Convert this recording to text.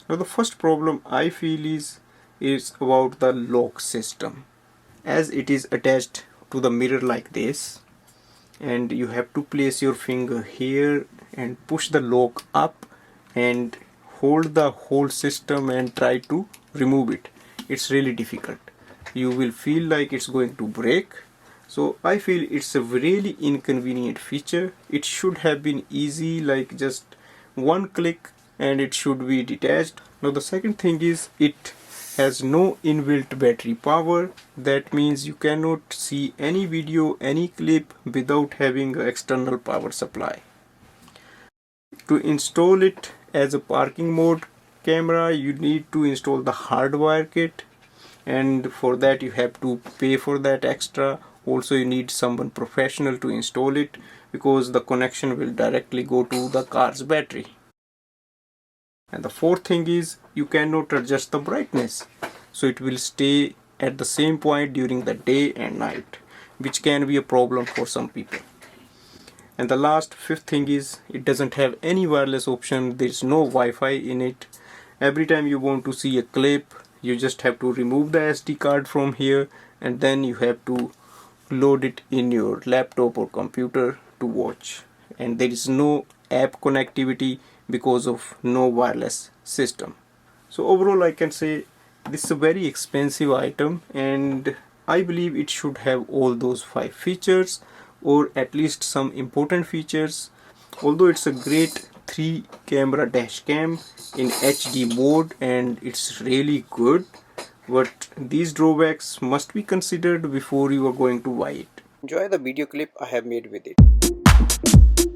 Now the first problem I feel is about the lock system, as it is attached to the mirror like this, and you have to place your finger here and push the lock up and hold the whole system and try to remove it. It's really difficult. You will feel like it's going to break. So I feel it's a really inconvenient feature. It should have been easy, like just one click and it should be detached. Now the second thing is it has no inbuilt battery power. That means you cannot see any video, any clip without having an external power supply. To install it as a parking mode camera, you need to install the hardwire kit, and for that you have to pay for that extra. Also you need someone professional to install it, because the connection will directly go to the car's battery. And the fourth thing is you cannot adjust the brightness, so it will stay at the same point during the day and night, which can be a problem for some people. And the last, fifth thing is it doesn't have any wireless option. There is no Wi-Fi in it. Every time you want to see a clip, you just have to remove the SD card from here, and then you have to load it in your laptop or computer to watch. And there is no app connectivity because of no wireless system. So overall I can say this is a very expensive item, and I believe it should have all those 5 features, or at least some important features. Although it's a great 3 camera dash cam in HD mode and it's really good, but these drawbacks must be considered before you are going to buy it. Enjoy the video clip I have made with it.